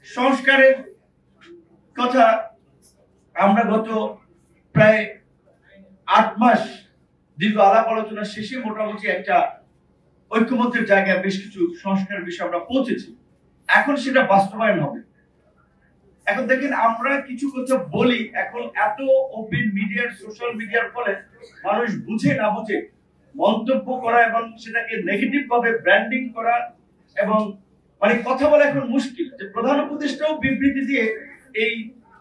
সংস্কারের কথা আমরা গত প্রায় 8 মাস দীর্ঘ আলাপ আলোচনা শেষে মোটামুটি একটা ঐক্যমত্যের জায়গায় বেশ কিছু সংস্কারের বিষয়ে আমরা পৌঁছেছি। এখন সেটা বাস্তবায়ন হবে। এখন দেখেন, আমরা কিছু কথা বলি, এখন এত ওপেন মিডিয়ার, সোশ্যাল মিডিয়ার ফলে মানুষ বুঝে না বুঝে মন্তব্য করা এবং সেটাকে নেগেটিভ ভাবে ব্র্যান্ডিং করা এবং মানে কথা বলা এখন মুশকিল। যে প্রধান উপদেষ্টাও বিবৃতি দিয়ে এই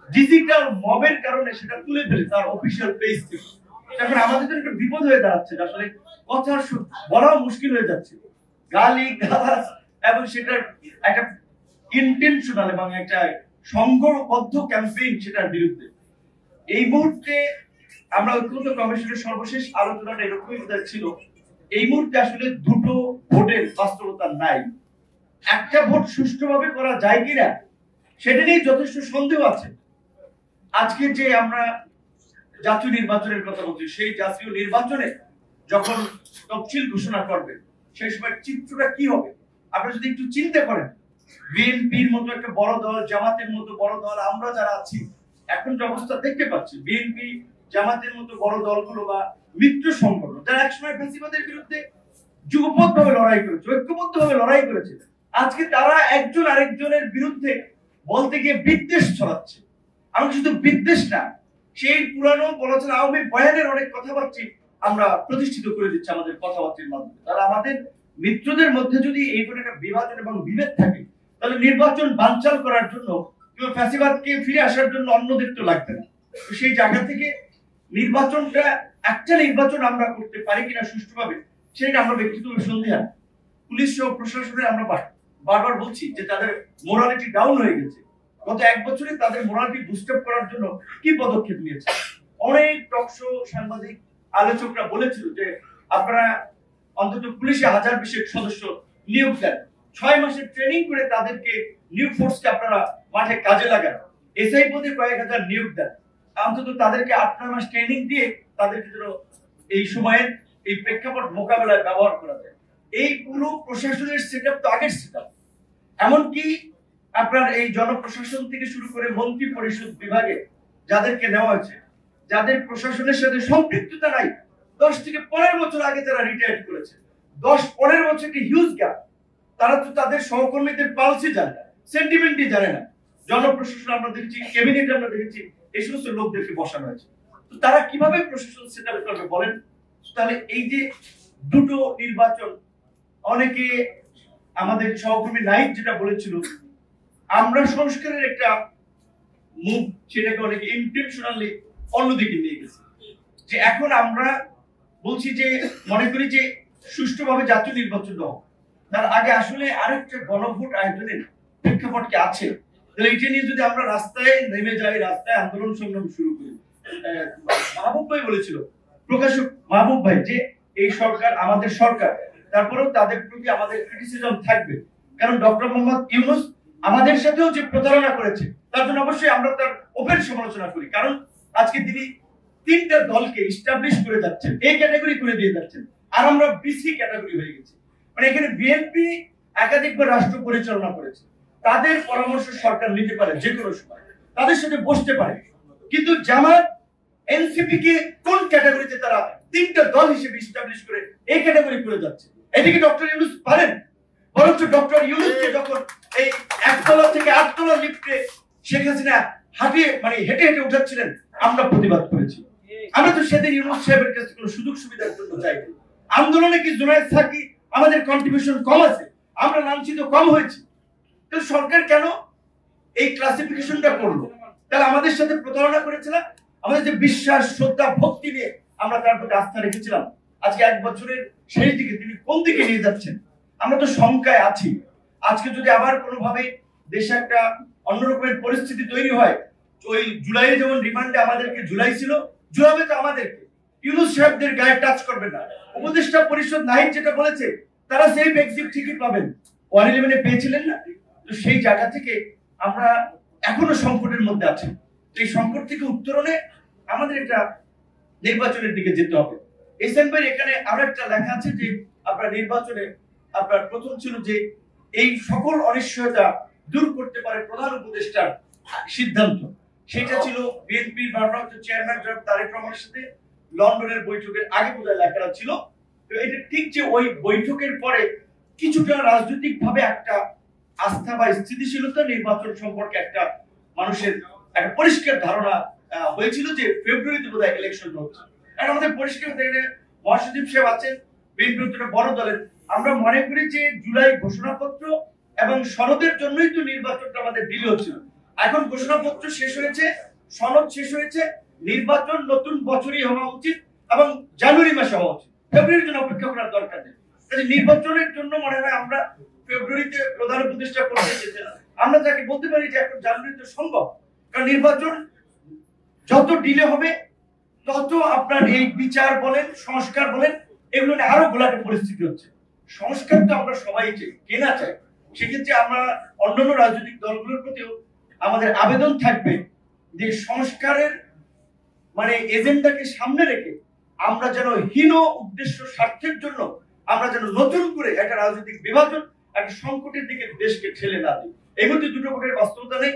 ডিজিটাল মবের কারণে সেটা তুলে ফেলে তার অফিসিয়াল পেজ থেকে। এখন আমাদের জন্য একটা বিপদ হয়ে দাঁড়াচ্ছে, আসলে কথা বলাও মুশকিল হয়ে যাচ্ছে। গালি গালাজ এবং সেটার একটা ইন্টেনশনাল এবং একটা সংঘবদ্ধ ক্যাম্পেইন সেটার বিরুদ্ধে। এই মুহূর্তে আমরা ঐক্যমত্য কমিশনের সর্বশেষ আলোচনাটা এরকমই ছিল। এই মুহূর্তে আসলে দুটো ভোটের বাস্তবতা নাই। একটা ভোট সুষ্ঠুভাবে করা যায় কিনা সেটা নিয়ে যথেষ্ট সন্দেহ আছে। আজকে যে আমরা জাতীয় নির্বাচনের কথা বলছি, সেই জাতীয় নির্বাচনে যখন তফসিল ঘোষণা করবে সেই সময় চিত্রটা কি হবে আপনারা যদি একটু চিন্তা করেন। বিএনপির মতো একটা বড় দল, জামাতের মতো বড় দল, আমরা যারা আছি এখন যে অবস্থা দেখতে পাচ্ছি, বিএনপি জামাতের মতো বড় দলগুলো বা মিত্র সংগঠন যারা একসময় ফ্যাসিবাদের বিরুদ্ধে যুগপৎভাবে লড়াই করেছে, ঐক্যবদ্ধভাবে লড়াই করেছে, আজকে তারা একজন আরেকজনের বিরুদ্ধে বলতে গিয়ে বিদ্বেষ ছড়াচ্ছে। আমি শুধু বিদ্বেষ না, সেই পুরানো বলেছেন আওয়ামী বয়ানের অনেক কথাবার্তা আমরা প্রতিষ্ঠিত করে দিচ্ছি আমাদের কথাবার্তার মাধ্যমে। তারা আমাদের মিত্রদের মধ্যে যদি এই ধরনের একটা বিভাজন এবং বিভেদ থাকে, তাহলে নির্বাচন বানচাল করার জন্য কিংবা ফ্যাসিবাদকে ফিরে আসার জন্য অন্যদের তো লাগবে না। সেই জায়গা থেকে নির্বাচনটা একটা নির্বাচন আমরা করতে পারি কিনা সুষ্ঠুভাবে সেটা আমরা ব্যক্তিগত সন্দেহ। পুলিশ ও প্রশাসনে আমরা বারবার বলছি যে তাদের মোরালিটি ডাউন হয়ে গেছে। গত 1 বছরে তাদের মোরালিটি বুস্ট আপ করার জন্য কি পদক্ষেপ নিয়েছে? অনেক টকশো সাংবাদিক আলোচকরা বলেছিল যে আপনারা অন্তত পুলিশে 1000 সদস্য নিয়োগ দেন, 6 মাসের ট্রেনিং করে তাদেরকে নিউ ফোর্সকে আপনারা মাঠে কাজে লাগান, এসআই পদে কয়েক হাজার নিয়োগ দেন, অন্তত তাদেরকে 8-9 মাস ট্রেনিং দিয়ে তাদেরকে যেন এই সময়ের এই প্রেক্ষাপট মোকাবেলায় ব্যবহার করা যায়। এই পুরো প্রশাসনের সেটআপ তো আগের সেটআপ। এমনকি আপনার এই জনপ্রশাসন থেকে শুরু করে মন্ত্রী পরিষদ বিভাগে যাদেরকে নেওয়া হয়েছে, যাদের প্রশাসনের সাথে সম্পৃক্ততা নাই, 10 থেকে 15 বছর আগে যারা রিটায়ার করেছে, 10-15 বছর কি হিউজ গ্যাপ। তারা তো তাদের সহকর্মীদের পালসি জানে না, সেন্টিমেন্টই জানে না। জনপ্রশাসন আমরা দেখেছি, ক্যাবিনেট আমরা দেখেছি, এই সমস্ত লোকদেরকে বসানো হয়েছে। তো তারা কিভাবে প্রশাসন সেটআপ করবে বলেন? তাহলে এই যে দুটো নির্বাচন, অনেকে আমাদের সহকর্মী নাইট যেটা বলেছিল, আমরা সংস্কারের একটা মুভ সেটাকে অনেকে ইন্টেনশনালি অন্যদিকে নিয়ে গেছে। যে এখন আমরা বলছি যে মনে করি যে সুষ্ঠুভাবে জাতীয় নির্বাচন হোক, তার আগে আসলে আরেকটা গণভোট আয়োজনের প্রেক্ষাপট কি আছে? তাহলে এটা নিয়ে যদি আমরা রাস্তায় নেমে যাই, রাস্তায় আন্দোলন সংগ্রাম শুরু করি। মাহবুব ভাই বলেছিল, প্রকাশক মাহবুব ভাই, যে এই সরকার আমাদের সরকার, তারপরেও তাদের প্রতি আমাদের ক্রিটিসিজম থাকবে, কারণ ডক্টর মোহাম্মদ ইউনূস আমাদের সাথেও যে প্রতারণা করেছে তার জন্য অবশ্যই আমরা তার ওপেন সমালোচনা করি। কারণ আজকে তিনি 3টা দলকে এস্টাবলিশ করে যাচ্ছেন, এই ক্যাটাগরি করে দিয়ে যাচ্ছেন, আর আমরা বিসি ক্যাটাগরি হয়ে গেছি। মানে এখানে বিএনপি একাধিকবার রাষ্ট্র পরিচালনা করেছে, তাদের পরামর্শ সরকার নিতে পারে যে কোনো সময়, তাদের সাথে বসতে পারে। কিন্তু জামাত এনসিপি কে কোন ক্যাটাগরিতে তারা 3টা দল হিসেবে এস্টাবলিশ করে এই ক্যাটাগরি করে যাচ্ছে? এদিকে ডক্টর ইউনূস পারেন, বরঞ্চ ডক্টর ইউনূসকে যখন এই 1 তলা থেকে 8 তলা লিফটে শেখ হাসিনা হেঁটে হেঁটে উঠাচ্ছিলেন, আমরা প্রতিবাদ করেছি। আমরা তো সেদিন ইউনূস সাহেবের কাছে কোনো সুযোগ সুবিধার জন্য চাইনি। আন্দোলনে কি জুনায়েদ সাকি আমাদের কন্ট্রিবিউশন কম আছে? আমরা লাঞ্ছিত কম হয়েছি? তো সরকার কেন এই ক্লাসিফিকেশনটা করলো? তাহলে আমাদের সাথে প্রতারণা করেছিলাম। আমাদের যে বিশ্বাস, শ্রদ্ধা, ভক্তি নিয়ে আমরা তার প্রতি আস্থা রেখেছিলাম, আজকে 1 বছরের শেষ দিকে তিনি কোন দিকে নিয়ে যাচ্ছেন? আমরা তো শঙ্কায় আছি। আজকে যদি আবার কোনোভাবে দেশে একটা অন্যরকমের পরিস্থিতি তৈরি হয়, ওই জুলাইয়ে যেমন রিমান্ডে আমাদেরকে ঝুলাইছিল, ঝুলাবে তো আমাদেরকে। ইউনূস সাহেবদের গায়ে টাচ করবে না। উপদেষ্টা পরিষদ নাহিদ যেটা বলেছে, তারা সেফ এক্সিট ঠিকই পাবেন, 111 পেয়েছিলেন না? তো সেই জায়গা থেকে আমরা এখনো সংকটের মধ্যে আছি। এই সংকট থেকে উত্তরণে আমাদের একটা নির্বাচনের দিকে যেতে হবে। এসএন ভাই এখানে আরো একটা লেখা আছে যে আপনার নির্বাচনে আপনার প্রথম ছিল যে এই সকল অনিশ্চয়তা দূর করতে পারে প্রধান উপদেষ্টার সিদ্ধান্ত। সেটা ছিল বিএনপির ভারপ্রাপ্ত চেয়ারম্যান জনাব তারেক রহমানের সাথে লন্ডনের বৈঠকের আগে বোধহয় লেখাটা ছিল। তো এটা ঠিক যে ওই বৈঠকের পরে কিছুটা রাজনৈতিক ভাবে একটা আস্থা বা স্থিতিশীলতা নির্বাচন সম্পর্কে একটা মানুষের একটা পরিষ্কার ধারণা হয়েছিল যে ফেব্রুয়ারিতে বোধহয় ইলেকশন হচ্ছে। কারণ আমাদের পরিষ্কার দেখে মহাসচিব সাহেব আছেন বিএনপি বড় দলের, আমরা মনে করি যে জুলাই ঘোষণাপত্র এবং সনদের জন্যই তো নির্বাচনটা আমাদের ডিলে হচ্ছিল। এখন ঘোষণাপত্র শেষ হয়েছে, সনদ শেষ হয়েছে, নির্বাচন নতুন বছরই হওয়া উচিত এবং জানুয়ারি মাসে হওয়া উচিত, ফেব্রুয়ারির জন্য অপেক্ষা করার দরকার নেই। নির্বাচনের জন্য মনে হয় আমরা ফেব্রুয়ারিতে প্রধান উপদেষ্টা করতে চেয়েছি না, আমরা যাকে বলতে পারি যে এখন জানুয়ারিতে সম্ভব। কারণ নির্বাচন যত ডিলে হবে তত আপনার এই বিচার বলেন, সংস্কার বলেন, এগুলো নিয়ে আরো ঘোলাটে পরিস্থিতি হচ্ছে। সংস্কার তো আমরা সবাই চাই, কে না চাই। সেক্ষেত্রে আমরা অন্যান্য রাজনৈতিক দলগুলোর প্রতিও আমাদের আবেদন থাকবে যে সংস্কারের মানে এজেন্ডাকে সামনে রেখে আমরা যেন হীন উদ্দেশ্য স্বার্থের জন্য আমরা যেন নতুন করে একটা রাজনৈতিক বিভাজন, একটা সংকটের দিকে দেশকে ঠেলে না দিই। এই মধ্যে দুটো ভোটের বাস্তবতা নেই,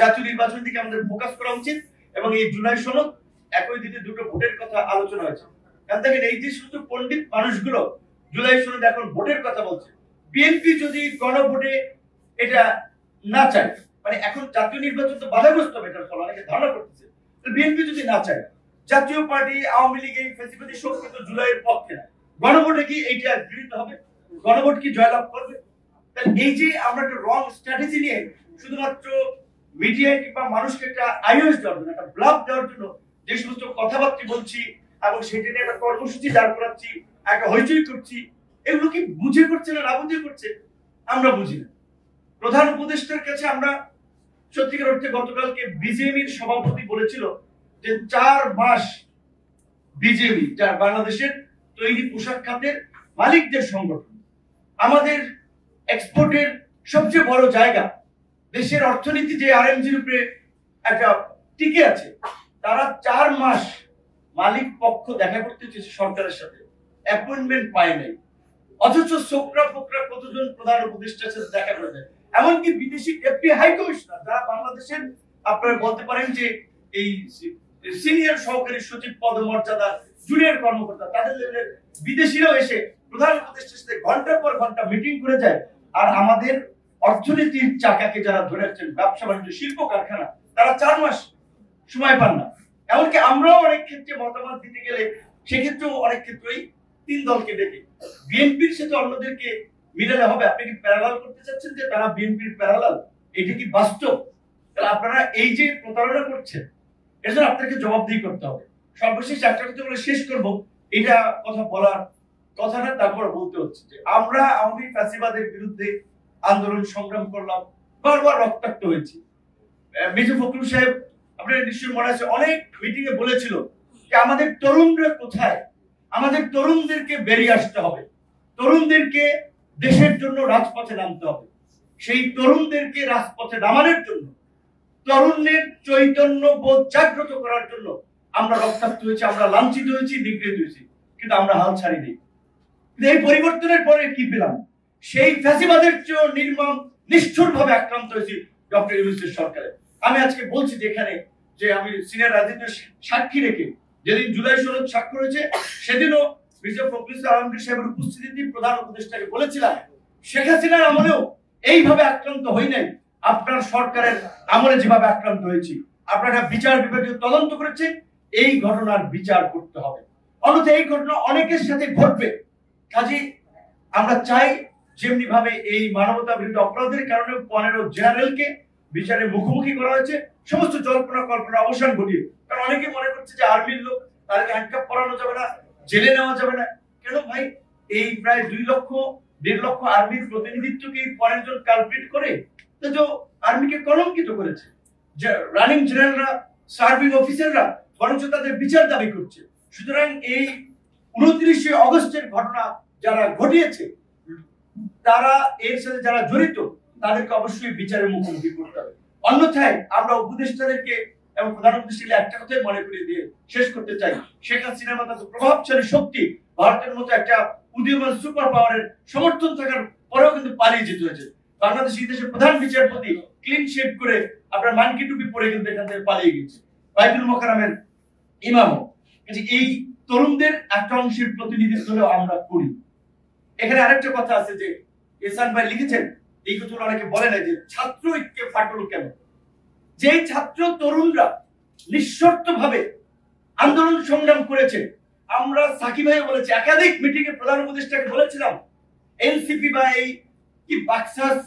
জাতীয় নির্বাচনের দিকে আমাদের ফোকাস করা উচিত। এবং এই জুলাই সনদ একই দিনে দুটো ভোটের কথা আলোচনা হয়েছে। দেখেন এই যে সমস্ত পণ্ডিত মানুষগুলো জুলাই সনদ এখন ভোটের কথা বলছে, বিএনপি যদি গণভোটে এটা না চায়, মানে এখন জাতীয় নির্বাচন তো বাধাগ্রস্ত হবে, এটার ফলে অনেকে ধারণা করতেছে, বিএনপি যদি না চায়, জাতীয় পার্টি আওয়ামী লীগ এই ফ্যাসিবাদী শক্তি তো জুলাইয়ের পক্ষে না, গণভোটে কি এইটা গৃহীত হবে? গণভোট কি জয়লাভ করবে? তাহলে এই যে আমরা একটা রং স্ট্র্যাটেজি নিয়ে শুধুমাত্র মিডিয়ায় কিংবা মানুষকে একটা আইওএস দেওয়ার জন্য, একটা ব্লাফ দেওয়ার জন্য যে সমস্ত কথাবার্তা বলছি এবং সেটা নিয়ে একটা কর্মসূচি দাঁড় করাচ্ছি, একটা হইচই করছি, এগুলো কি বুঝে করছে না বুঝে করছে আমরা বুঝি না। প্রধান উপদেষ্টার কাছে আমরা সত্যিকার অর্থে গতকালকে বিজেপির সভাপতি বলেছিল যে 4 মাস বিজেপি, যার বাংলাদেশের তৈরি পোশাক খাতের মালিকদের সংগঠন, আমাদের এক্সপোর্টের সবচেয়ে বড় জায়গা, দেশের অর্থনীতি যে আরএমজির উপরে একটা টিকে আছে, তারা 4 মাস মালিক পক্ষ দেখা করতে চেয়েছে সরকারের সাথে, অ্যাপয়েন্টমেন্ট পায় নাই। অথচ সোকরা ফোকরা কতজন প্রধান উপদেষ্টার সাথে দেখা করে দেয়, এমনকি বিদেশি ডেপুটি হাই কমিশনার যারা বাংলাদেশের আপনারা বলতে পারেন যে এই সিনিয়র সহকারী সচিব পদমর্যাদা জুনিয়র কর্মকর্তা, তাদের লেভেলের বিদেশিরাও এসে প্রধান উপদেষ্টার সাথে ঘন্টার পর ঘন্টা মিটিং করে যায়। আর আমাদের অর্থনীতির চাকাকে যারা ধরে রাখছেন, ব্যবসা বাণিজ্য শিল্প কারখানা, তারা 4 মাস সময় পান না। এমনকি আমরাও অনেক ক্ষেত্রে মতামত দিতে গেলে সেক্ষেত্রেও অনেক ক্ষেত্রেই 3 দলকে ডেকে বিএনপির সাথে অন্যদেরকে মিলালে হবে। আপনি কি প্যারালাল করতে চাচ্ছেন যে তারা বিএনপির প্যারালাল? এটা কি বাস্তব? তাহলে আপনারা এই যে প্রতারণা করছেন, এর জন্য আপনাকে জবাবদিহি করতে হবে। সর্বশেষ একটা কথা বলে শেষ করব, এটা কথা বলার কথা না, তারপর বলতে হচ্ছে যে আমরা আওয়ামী ফ্যাসিবাদের বিরুদ্ধে আন্দোলন সংগ্রাম করলাম, বারবার রক্তাক্ত হয়েছি। মির্জা ফখরুল সাহেব আপনার নিশ্চয়ই মনে আছে অনেক মিটিং এ বলেছিল যে আমাদের তরুণরা কোথায়, আমাদের তরুণদেরকে বেরিয়ে আসতে হবে, তরুণদেরকে দেশের জন্য রাজপথে নামতে হবে। সেই তরুণদেরকে রাজপথে নামানোর জন্য, তরুণদের চৈতন্য বোধ জাগ্রত করার জন্য আমরা রক্তাক্ত হয়েছি, আমরা লাঞ্ছিত হয়েছি, নিগৃহীত হয়েছি, কিন্তু আমরা হাল ছাড়িনি। এই পরিবর্তনের পরে কি পেলাম? সেই ফ্যাসিবাদের চেয়ে নির্মম নিষ্ঠুর ভাবে আক্রান্ত হয়েছি ডক্টর ইউনূসের সরকারে। আমি আজকে বলছি যেখানে যে আমি সিনিয়র রাজনীতির সাক্ষী রেখে যেদিন জুলাই সনদ স্বাক্ষর হয়েছে, সেদিনও মির্জা ফখরুল আলমগীর সাহেবের উপস্থিতিতে প্রধান উপদেষ্টাকে বলেছিলাম, শেখ হাসিনার আমলেও এইভাবে আক্রান্ত হই নাই, আপনার সরকারের আমলে যেভাবে আক্রান্ত হয়েছি। আপনারা বিচার বিভাগীয় তদন্ত করেছেন, এই ঘটনার বিচার করতে হবে, অন্যথায় এই ঘটনা অনেকের সাথে ঘটবে। কাজে আমরা চাই যেমনি ভাবে এই মানবতা বিরোধী অপরাধের কারণে 15 জেনারেলকে বিচারের মুখোমুখি করা হয়েছে, সমস্ত জল্পনা কল্পনা অবসান ঘটিয়ে। কারণ অনেকে মনে করছে যে আর্মির লোক, তাদেরকে হ্যান্ডকাপ করানো যাবে না, জেলে নেওয়া যাবে না। কেন ভাই? এই প্রায় 2 লক্ষ 1.5 লক্ষ আর্মির প্রতিনিধিত্বকে 15 জন কালপ্রিট করে তো আর্মিকে কলঙ্কিত করেছে। যে রানিং জেনারেলরা, সার্ভিং অফিসাররা বরঞ্চ তাদের বিচার দাবি করছে। সুতরাং এই 29শে অগস্টের ঘটনা যারা ঘটিয়েছে, তারা এর সাথে যারা জড়িত, তাদেরকে অবশ্যই বিচারের মুখোমুখি করতে হবে। অন্যথায় আমরা উপদেষ্টাদেরকে এবং প্রধান উপদেষ্টাকে একটা কথাই মনে করিয়ে দিয়ে শেষ করতে চাই, শেখ হাসিনার মতো প্রভাবশালী শক্তি, ভারতের মতো একটা উদীয়মান সুপার পাওয়ারের সমর্থন থাকার পরেও কিন্তু পালিয়ে যেতে হয়েছে। বাংলাদেশ দেশের প্রধান বিচারপতি ক্লিন শেভ করে আপনার মানকি টুপি পরে কিন্তু এখান থেকে পালিয়ে গেছে, বাইতুল মোকাররমের ইমামও। এই তরুণদের একটা অংশের প্রতিনিধিত্ব আমরা করি। এখানে আরেকটা কথা আছে যে এহসান ভাই লিখেছেন, এই কথা অনেকে বলে না যে ছাত্র ঐক্যে ফাটল কেন। যে ছাত্র তরুণরা নিঃশর্ত ভাবে আন্দোলন সংগ্রাম করেছে, আমরা সাকিব ভাই বলেছি, একাধিক মিটিং এ প্রধান উপদেষ্টাকে বলেছিলাম, এনসিপি বা এই কি বাক্সাস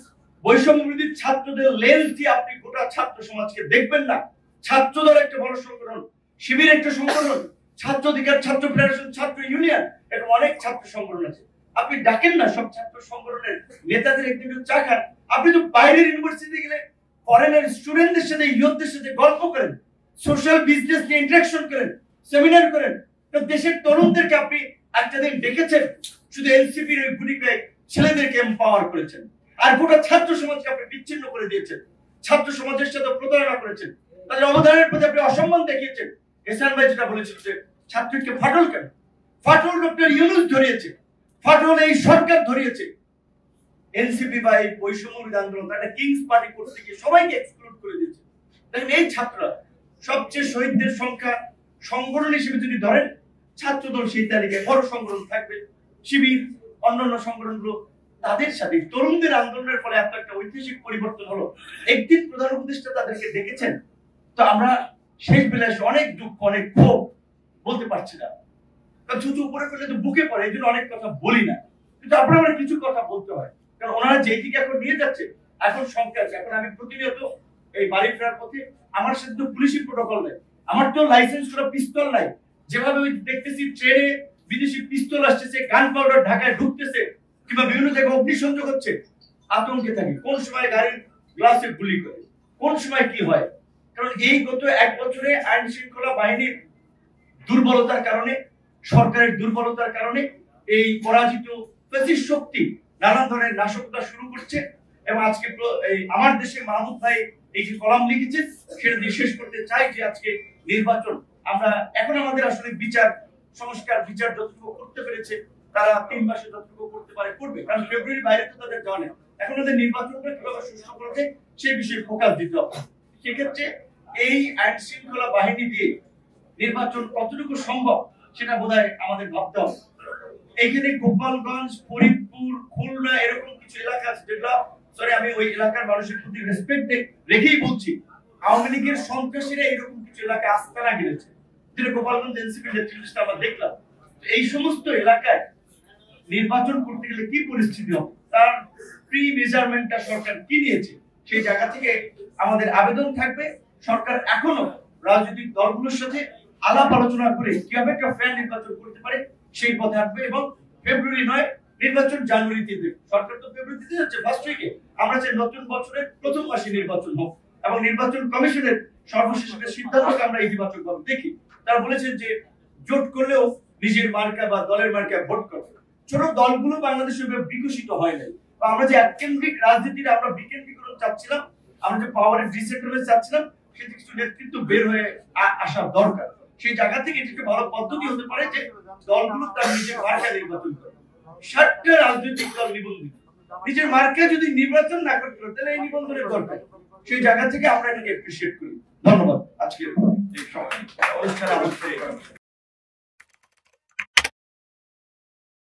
বৈষম্য বিরোধী ছাত্রদের লেন্স দিয়ে আপনি গোটা ছাত্র সমাজকে দেখবেন না। ছাত্রদল একটা বড় সংগঠন, শিবির একটা সংগঠন, ছাত্র অধিকার, ছাত্র ফেডারেশন, ছাত্র ইউনিয়ন, এরকম অনেক ছাত্র সংগঠন আছে। আপনি ডাকেন না সব ছাত্র সংগঠনের নেতাদের একদিন চা খান। আপনি তো বাইরের ইউনিভার্সিটি গেলে ফরেনের স্টুডেন্টদের সাথে, ইয়ুথদের সাথে গল্প করেন, সোশ্যাল বিজনেস নিয়ে ইন্টারাকশন করেন, সেমিনার করেন। তো দেশের তরুণদেরকে আপনি একটা দিন ডেকেছেন, শুধু এনসিপির ওই গুটি কয়েক ছেলেদেরকে এম্পাওয়ার করেছেন, আর গোটা ছাত্র সমাজকে আপনি বিচ্ছিন্ন করে দিয়েছেন, ছাত্র সমাজের সাথে প্রতারণা করেছেন, তাদের অবদানের প্রতি আপনি অসম্মান দেখিয়েছেন। এহসান ভাই যেটা বলেছিল যে ছাত্রকে ফাটল কেন, ফাটল ডক্টর ইউনূস ধরিয়েছে, ফাটল এই সরকার ধরিয়েছে। এনসিপি বা এই বৈষম্য আন্দোলন একটা কিংস পার্টি করতে গিয়ে সবাইকে এক্সক্লুড করে দিয়েছে। দেখেন এই ছাত্ররা সবচেয়ে শহীদদের সংখ্যা সংগঠন হিসেবে যদি ধরেন, ছাত্রদল সেই তালিকায় বড় সংগঠন থাকবে, শিবির, অন্যান্য সংগঠনগুলো, তাদের সাথে তরুণদের আন্দোলনের ফলে এত একটা ঐতিহাসিক পরিবর্তন হলো। একদিন প্রধান উপদেষ্টা তাদেরকে দেখেছেন, তো আমরা শেষ বেলায় অনেক দুঃখ, অনেক ক্ষোভ বলতে পারছি না, ছুটু উপরে ফেলে তো বুকে পড়ে, এই জন্য অনেক কথা বলি না। কিন্তু আপনার আমার কিছু কথা বলতে হয়, কারণ ওনারা যেই দিকে এখন নিয়ে যাচ্ছে, এখন সংখ্যা আছে। এখন আমি প্রতিনিয়ত এই বাড়ি ফেরার পথে আমার সাথে তো পুলিশি প্রোটোকল নেই, আমার তো লাইসেন্স করা পিস্তল নাই। যেভাবে দেখতেছি ট্রেনে বিদেশি পিস্তল আসতেছে, গান পাউডার ঢাকায় ঢুকতেছে, কিংবা বিভিন্ন জায়গায় অগ্নিসংযোগ হচ্ছে, আতঙ্কে থাকি কোন সময় গাড়ির গ্লাসে গুলি করে, কোন সময় কি হয়। কারণ এই গত এক বছরে আইন শৃঙ্খলা বাহিনীর দুর্বলতার কারণে, সরকারের দুর্বলতার কারণে এই পরাজিত ফ্যাসিস্ট শক্তি নানান ধরনের নাশকতা শুরু করছে। এবং আজকে এই আমার দেশে মাহমুদ ভাই এই যে কলাম লিখেছেন, সেটা দিয়ে শেষ করতে চাই যে আজকে নির্বাচন, আমরা এখন আমাদের আসলে বিচার সংস্কার, বিচার যতটুকু করতে পেরেছে তারা 3 মাসে যতটুকু করতে পারে করবে, কারণ ফেব্রুয়ারির বাইরে তো তাদের যাওয়া নেই। এখন ওদের নির্বাচনটা কিভাবে সুষ্ঠু করেছে সেই বিষয়ে ফোকাস দিতে হবে। সেক্ষেত্রে এই আইন শৃঙ্খলা বাহিনী দিয়ে নির্বাচন কতটুকু সম্ভব সেটা বোধহয় আমাদের ভাবতে হবে। এইখানে গোপালগঞ্জ, ফরিদপুর, খুলনা এরকম কিছু এলাকা আছে যেগুলো, সরি আমি ওই এলাকার মানুষের প্রতি রেসপেক্ট রেখেই বলছি, আওয়ামী লীগের সন্ত্রাসীরা এরকম কিছু এলাকায় আস্তানা গেড়েছে, যেটা গোপালগঞ্জ এনসিপির নেতৃত্বে আমরা দেখলাম। এই সমস্ত এলাকায় নির্বাচন করতে গেলে কি পরিস্থিতি হবে, তার প্রি মেজারমেন্টটা সরকার কি নিয়েছে, সেই জায়গা থেকে আমাদের আবেদন থাকবে সরকার এখনো রাজনৈতিক দলগুলোর সাথে আলাপ আলোচনা করে কিভাবে একটা ফেয়ার নির্বাচন করতে পারে সেই পথে আসবে। এবং ফেব্রুয়ারি নয়, নির্বাচন জানুয়ারিতে দেবে। সরকার তো ফেব্রুয়ারিতে যাচ্ছে ফার্স্ট উইকে, আমরা চাই নতুন বছরের প্রথম মাসে নির্বাচন হোক, এবং নির্বাচন কমিশনের সর্বশেষ সিদ্ধান্তকে আমরা ইতিবাচকভাবে দেখি। তারা বলেছেন যে জোট করলেও নিজের মার্কা বা দলের মার্কায় ভোট করবে। ছোট দলগুলো বাংলাদেশে বিকশিত হয় নাই, বা আমরা যে এককেন্দ্রিক রাজনীতির আমরা বিকেন্দ্রীকরণ চাচ্ছিলাম, আমরা যে পাওয়ারের ডিসেন্ট্রালাইজ চাচ্ছিলাম, সেটা কিছু নেতৃত্ব বের হয়ে আসা দরকার। সেই জায়গা থেকে এটি একটা ভালো পদ্ধতি হতে পারে যে দলগুলো তার নিজের মার্কা নির্বাচন করে। 60টা রাজনৈতিক দল নিবন্ধিত, নিজের মার্কা যদি নির্বাচন না করতে পারে তাহলে এই নিবন্ধনের দরকার। সেই জায়গা থেকে আমরা এটাকে অ্যাপ্রিশিয়েট করি। ধন্যবাদ। আজকে এই অনুষ্ঠানে